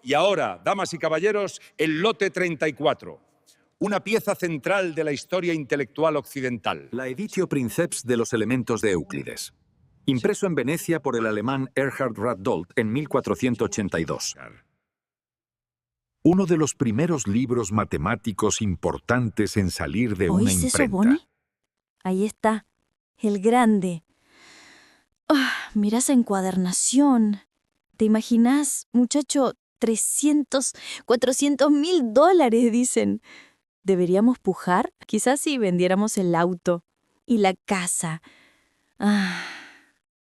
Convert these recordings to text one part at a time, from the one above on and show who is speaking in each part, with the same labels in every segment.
Speaker 1: Y ahora, damas y caballeros, el lote 34. Una pieza central de la historia intelectual occidental.
Speaker 2: La Editio Princeps de los elementos de Euclides. Impreso en Venecia por el alemán Erhard Ratdolt en 1482. Uno de los primeros libros matemáticos importantes en salir de una
Speaker 3: ¿Oís eso,
Speaker 2: imprenta.
Speaker 3: Bonnie? Ahí está, el grande. Mirá esa encuadernación. ¿Te imaginás, muchacho? 300, 400.000 dólares, dicen. ¿Deberíamos pujar? Quizás si vendiéramos el auto. Y la casa.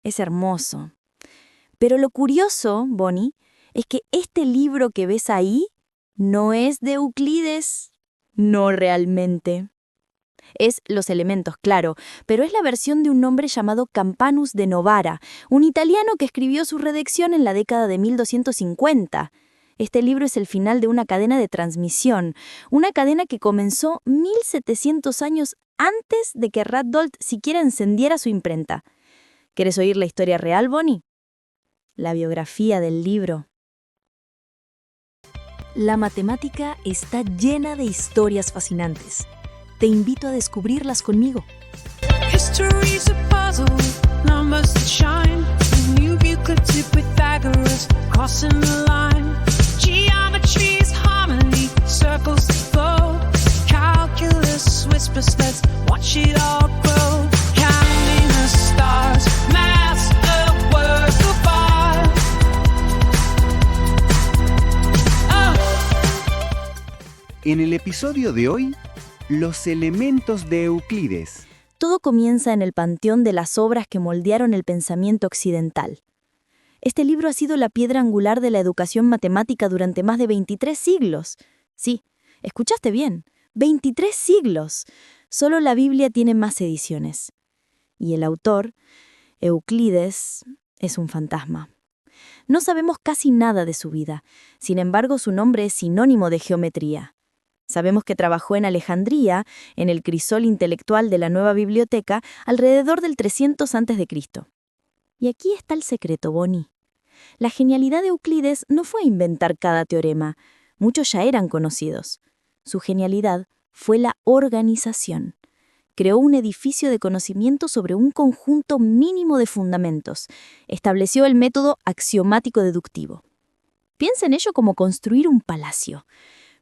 Speaker 3: Es hermoso. Pero lo curioso, Bonnie, es que este libro que ves ahí no es de Euclides. No realmente. Es Los Elementos, claro, pero es la versión de un hombre llamado Campanus de Novara, un italiano que escribió su redacción en la década de 1250. Este libro es el final de una cadena de transmisión, una cadena que comenzó 1700 años antes de que Ratdolt siquiera encendiera su imprenta. ¿Quieres oír la historia real, Bonnie? La biografía del libro.
Speaker 4: La matemática está llena de historias fascinantes. Te invito a descubrirlas conmigo.
Speaker 5: History's a puzzle with numbers that shine. You knew Euclid to Pythagoras, crossing the line. Geometry is harmony, circles that flow. Calculus whispers, let's watch it all grow. Counting the stars, math's a work of art.
Speaker 6: En el episodio de hoy, los elementos de Euclides.
Speaker 3: Todo comienza en el panteón de las obras que moldearon el pensamiento occidental. Este libro ha sido la piedra angular de la educación matemática durante más de 23 siglos. Sí, escuchaste bien, 23 siglos. Solo la Biblia tiene más ediciones. Y el autor, Euclides, es un fantasma. No sabemos casi nada de su vida, sin embargo su nombre es sinónimo de geometría. Sabemos que trabajó en Alejandría, en el crisol intelectual de la nueva biblioteca, alrededor del 300 a.C. Y aquí está el secreto, Bonnie. La genialidad de Euclides no fue inventar cada teorema. Muchos ya eran conocidos. Su genialidad fue la organización. Creó un edificio de conocimiento sobre un conjunto mínimo de fundamentos. Estableció el método axiomático deductivo. Piensa en ello como construir un palacio.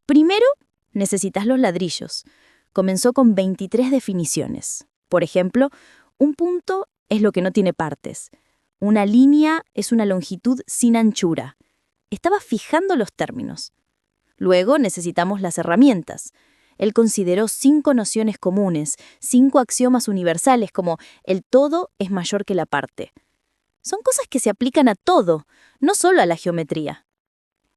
Speaker 3: Primero, necesitas los ladrillos. Comenzó con 23 definiciones. Por ejemplo, un punto es lo que no tiene partes. Una línea es una longitud sin anchura. Estaba fijando los términos. Luego necesitamos las herramientas. Él consideró 5 nociones comunes, 5 axiomas universales como el todo es mayor que la parte. Son cosas que se aplican a todo, no solo a la geometría.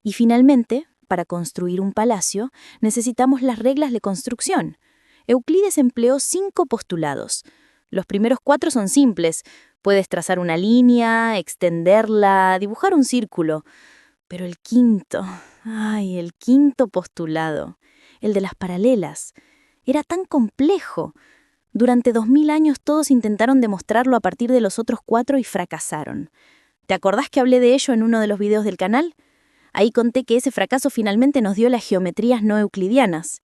Speaker 3: Y finalmente, para construir un palacio, necesitamos las reglas de construcción. Euclides empleó 5 postulados. Los primeros 4 son simples. Puedes trazar una línea, extenderla, dibujar un círculo. Pero el quinto postulado, el de las paralelas, era tan complejo. Durante 2000 años todos intentaron demostrarlo a partir de los otros 4 y fracasaron. ¿Te acordás que hablé de ello en uno de los videos del canal? Ahí conté que ese fracaso finalmente nos dio las geometrías no euclidianas.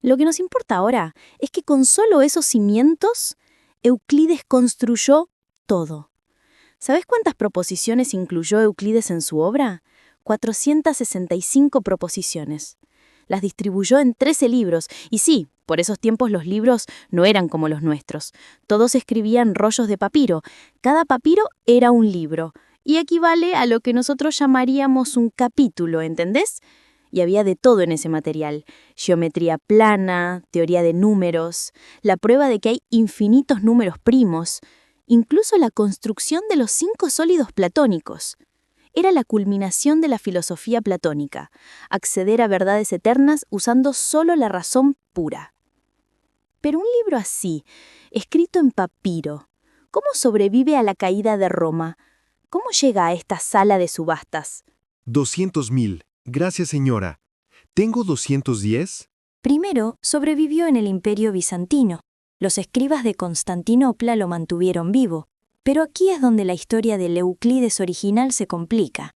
Speaker 3: Lo que nos importa ahora es que con solo esos cimientos, Euclides construyó todo. ¿Sabes cuántas proposiciones incluyó Euclides en su obra? 465 proposiciones. Las distribuyó en 13 libros, y sí, por esos tiempos los libros no eran como los nuestros. Todos escribían rollos de papiro. Cada papiro era un libro. Y equivale a lo que nosotros llamaríamos un capítulo, ¿entendés? Y había de todo en ese material. Geometría plana, teoría de números, la prueba de que hay infinitos números primos, incluso la construcción de los 5 sólidos platónicos. Era la culminación de la filosofía platónica, acceder a verdades eternas usando solo la razón pura. Pero un libro así, escrito en papiro, ¿cómo sobrevive a la caída de Roma? ¿Cómo llega a esta sala de subastas?
Speaker 7: 200.000. Gracias, señora. ¿Tengo 210?
Speaker 4: Primero, sobrevivió en el Imperio Bizantino. Los escribas de Constantinopla lo mantuvieron vivo. Pero aquí es donde la historia del Euclides original se complica.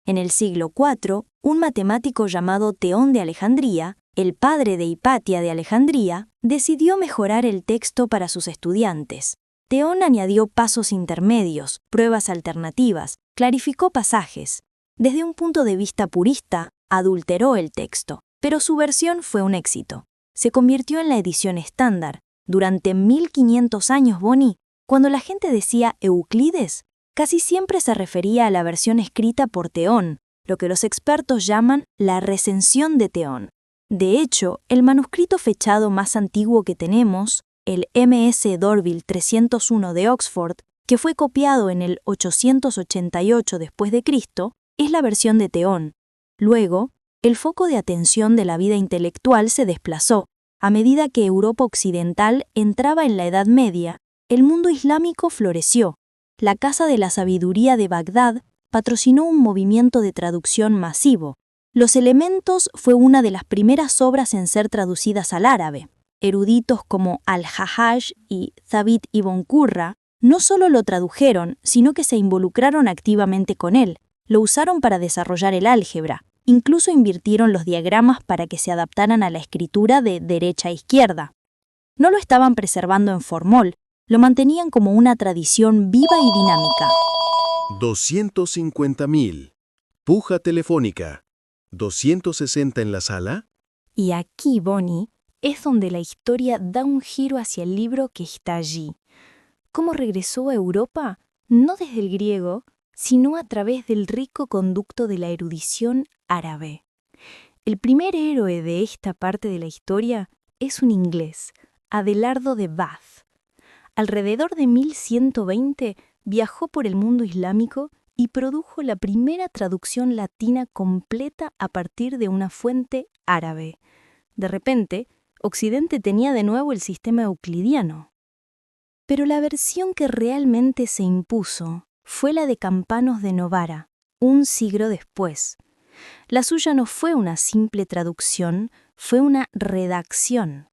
Speaker 3: En el siglo IV, un matemático llamado Teón de Alejandría, el padre de Hipatia de Alejandría, decidió mejorar el texto para sus estudiantes. Teón añadió pasos intermedios, pruebas alternativas, clarificó pasajes. Desde un punto de vista purista, adulteró el texto, pero su versión fue un éxito. Se convirtió en la edición estándar. Durante 1500 años, Bonnie, cuando la gente decía Euclides, casi siempre se refería a la versión escrita por Teón, lo que los expertos llaman la recensión de Teón. De hecho, el manuscrito fechado más antiguo que tenemos, el MS Dorville 301 de Oxford, que fue copiado en el 888 después de Cristo, es la versión de Teón. Luego, el foco de atención de la vida intelectual se desplazó. A medida que Europa occidental entraba en la Edad Media, el mundo islámico floreció. La Casa de la Sabiduría de Bagdad patrocinó un movimiento de traducción masivo. Los Elementos fue una de las primeras obras en ser traducidas al árabe. Eruditos como Al-Hajjaj y Thabit ibn Qurra no solo lo tradujeron, sino que se involucraron activamente con él. Lo usaron para desarrollar el álgebra. Incluso invirtieron los diagramas para que se adaptaran a la escritura de derecha a izquierda. No lo estaban preservando en formol, lo mantenían como una tradición viva y dinámica.
Speaker 7: 250.000. Puja telefónica. ¿260 en la sala?
Speaker 4: Y aquí, Bonnie, es donde la historia da un giro hacia el libro que está allí. ¿Cómo regresó a Europa? No desde el griego, sino a través del rico conducto de la erudición árabe. El primer héroe de esta parte de la historia es un inglés, Adelardo de Bath. Alrededor de 1120 viajó por el mundo islámico y produjo la primera traducción latina completa a partir de una fuente árabe. De repente, Occidente tenía de nuevo el sistema euclidiano. Pero la versión que realmente se impuso fue la de Campanos de Novara, un siglo después. La suya no fue una simple traducción, fue una redacción.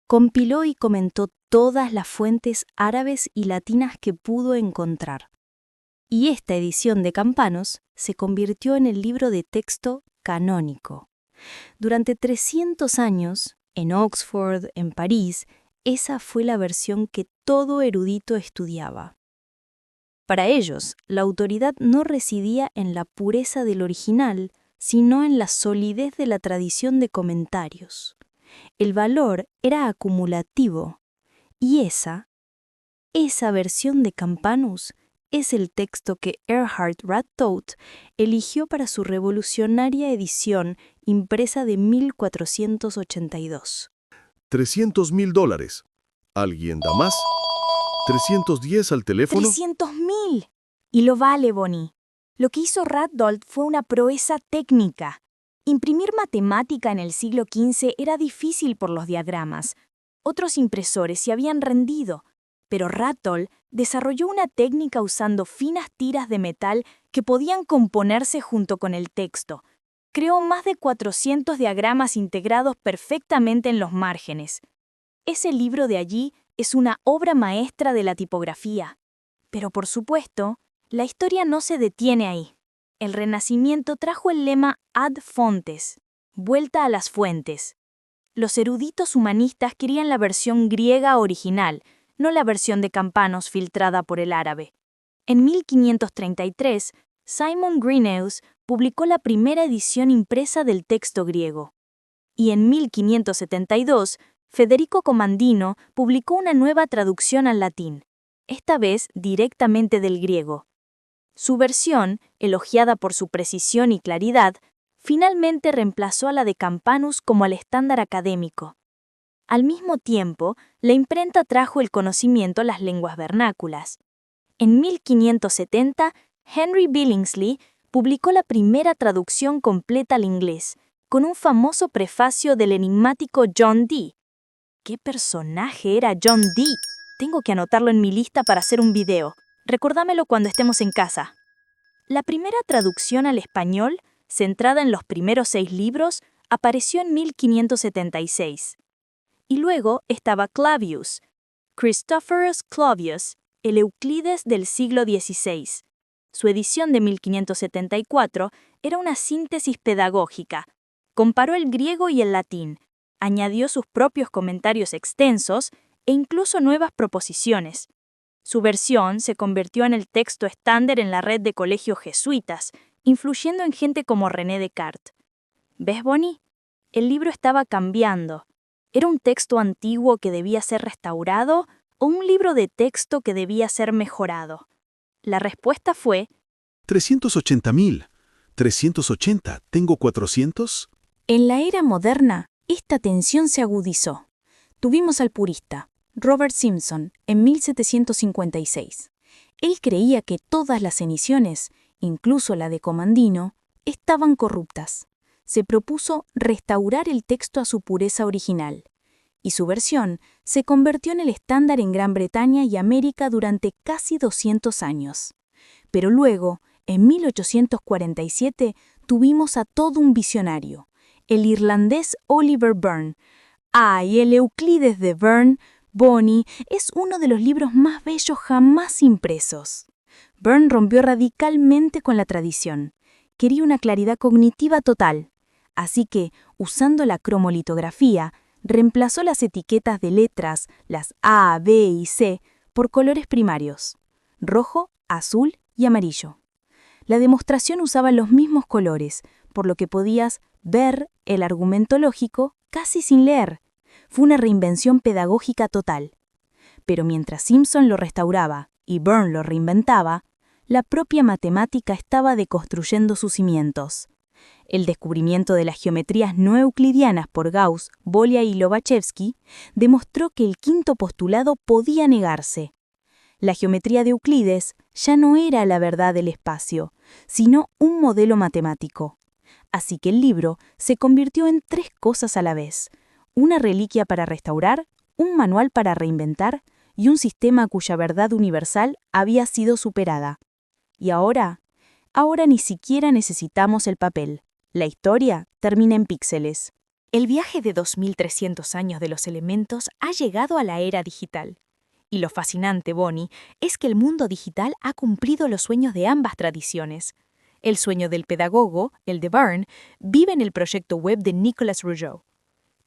Speaker 4: Compiló y comentó todas las fuentes árabes y latinas que pudo encontrar. Y esta edición de Campanos se convirtió en el libro de texto canónico. Durante 300 años, en Oxford, en París, esa fue la versión que todo erudito estudiaba. Para ellos, la autoridad no residía en la pureza del original, sino en la solidez de la tradición de comentarios. El valor era acumulativo, y esa versión de Campanus es el texto que Erhard Ratdout eligió para su revolucionaria edición impresa de 1482.
Speaker 7: $300.000. ¿Alguien da más? ¿310 al teléfono?
Speaker 8: ¡300.000! Y lo vale, Bonnie. Lo que hizo Ratdolt fue una proeza técnica. Imprimir matemática en el siglo XV era difícil por los diagramas. Otros impresores se habían rendido, pero Ratdolt desarrolló una técnica usando finas tiras de metal que podían componerse junto con el texto. Creó más de 400 diagramas integrados perfectamente en los márgenes. Ese libro de allí es una obra maestra de la tipografía. Pero por supuesto, la historia no se detiene ahí. El Renacimiento trajo el lema ad fontes, vuelta a las fuentes. Los eruditos humanistas querían la versión griega original, no la versión de Campanos filtrada por el árabe. En 1533, Simon Greenhouse publicó la primera edición impresa del texto griego. Y en 1572, Federico Comandino publicó una nueva traducción al latín, esta vez directamente del griego. Su versión, elogiada por su precisión y claridad, finalmente reemplazó a la de Campanus como el estándar académico. Al mismo tiempo, la imprenta trajo el conocimiento a las lenguas vernáculas. En 1570, Henry Billingsley publicó la primera traducción completa al inglés, con un famoso prefacio del enigmático John Dee. ¿Qué personaje era John Dee? Tengo que anotarlo en mi lista para hacer un video. Recordámelo cuando estemos en casa. La primera traducción al español, centrada en los primeros 6 libros, apareció en 1576. Y luego estaba Clavius, Christophorus Clavius, el Euclides del siglo XVI.
Speaker 3: Su edición de 1574 era una síntesis pedagógica. Comparó el griego y el latín, añadió sus propios comentarios extensos e incluso nuevas proposiciones. Su versión se convirtió en el texto estándar en la red de colegios jesuitas, influyendo en gente como René Descartes. ¿Ves, Bonnie? El libro estaba cambiando. ¿Era un texto antiguo que debía ser restaurado o un libro de texto que debía ser mejorado? La respuesta fue
Speaker 7: 380.000. 380. ¿Tengo 400?
Speaker 8: En la era moderna, esta tensión se agudizó. Tuvimos al purista, Robert Simpson, en 1756. Él creía que todas las emisiones, incluso la de Comandino, estaban corruptas. Se propuso restaurar el texto a su pureza original, y su versión se convirtió en el estándar en Gran Bretaña y América durante casi 200 años. Pero luego, en 1847, tuvimos a todo un visionario, el irlandés Oliver Byrne. ¡Ay, el Euclides de Byrne! Bonnie, es uno de los libros más bellos jamás impresos. Byrne rompió radicalmente con la tradición. Quería una claridad cognitiva total. Así que, usando la cromolitografía, reemplazó las etiquetas de letras, las A, B y C, por colores primarios: rojo, azul y amarillo. La demostración usaba los mismos colores, por lo que podías ver el argumento lógico casi sin leer. Fue una reinvención pedagógica total. Pero mientras Simpson lo restauraba y Byrne lo reinventaba, la propia matemática estaba deconstruyendo sus cimientos. El descubrimiento de las geometrías no euclidianas por Gauss, Bolia y Lobachevsky demostró que el quinto postulado podía negarse. La geometría de Euclides ya no era la verdad del espacio, sino un modelo matemático. Así que el libro se convirtió en tres cosas a la vez: una reliquia para restaurar, un manual para reinventar y un sistema cuya verdad universal había sido superada. Y ahora ni siquiera necesitamos el papel. La historia termina en píxeles.
Speaker 4: El viaje de 2300 años de los elementos ha llegado a la era digital. Y lo fascinante, Bonnie, es que el mundo digital ha cumplido los sueños de ambas tradiciones. El sueño del pedagogo, el de Byrne, vive en el proyecto web de Nicolas Rougeau.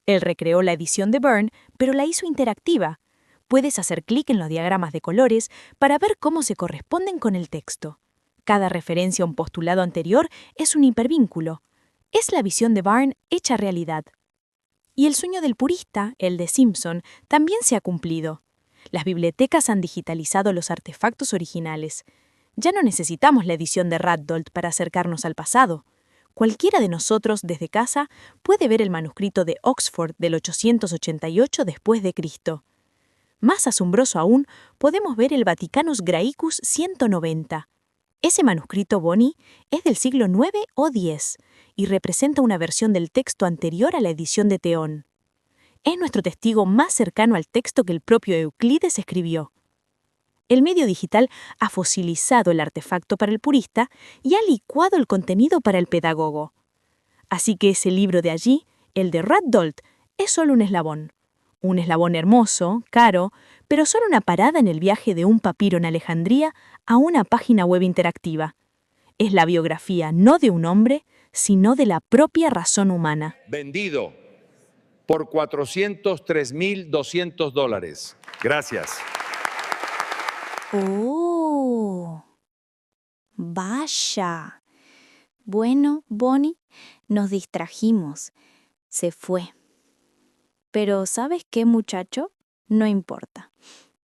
Speaker 4: Él recreó la edición de Byrne, pero la hizo interactiva. Puedes hacer clic en los diagramas de colores para ver cómo se corresponden con el texto. Cada referencia a un postulado anterior es un hipervínculo. Es la visión de Byrne hecha realidad. Y el sueño del purista, el de Simpson, también se ha cumplido. Las bibliotecas han digitalizado los artefactos originales. Ya no necesitamos la edición de Ratdolt para acercarnos al pasado. Cualquiera de nosotros, desde casa, puede ver el manuscrito de Oxford del 888 después de Cristo. Más asombroso aún, podemos ver el Vaticanus Graecus 190. Ese manuscrito, Bonnie, es del siglo IX o X y representa una versión del texto anterior a la edición de Theón. Es nuestro testigo más cercano al texto que el propio Euclides escribió. El medio digital ha fosilizado el artefacto para el purista y ha licuado el contenido para el pedagogo. Así que ese libro de allí, el de Ratdolt, es solo un eslabón. Un eslabón hermoso, caro, pero solo una parada en el viaje de un papiro en Alejandría a una página web interactiva. Es la biografía no de un hombre, sino de la propia razón humana.
Speaker 1: Vendido por $403.200. Gracias.
Speaker 3: ¡Oh! ¡Vaya! Bueno, Bonnie, nos distrajimos. Se fue. Pero ¿sabes qué, muchacho? No importa.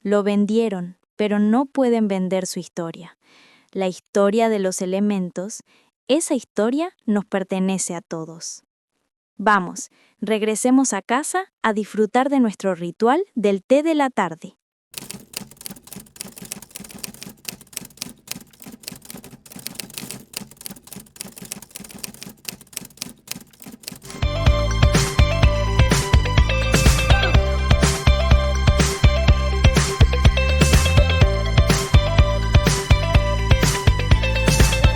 Speaker 3: Lo vendieron, pero no pueden vender su historia. La historia de los elementos, esa historia nos pertenece a todos. Vamos, regresemos a casa a disfrutar de nuestro ritual del té de la tarde.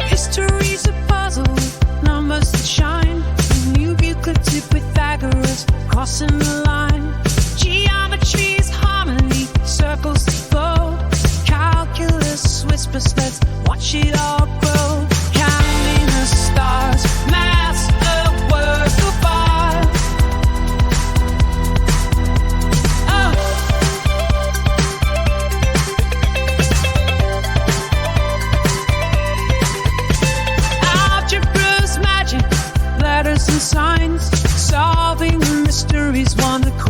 Speaker 5: History's a puzzle, numbers that shine. New Euclid to Pythagoras, crossing the line. Geometry is harmony, circles that flow. Calculus whispers, let's watch it all.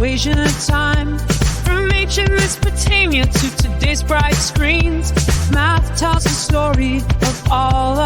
Speaker 5: equation of time. From ancient Mesopotamia to today's bright screens, math tells the story of all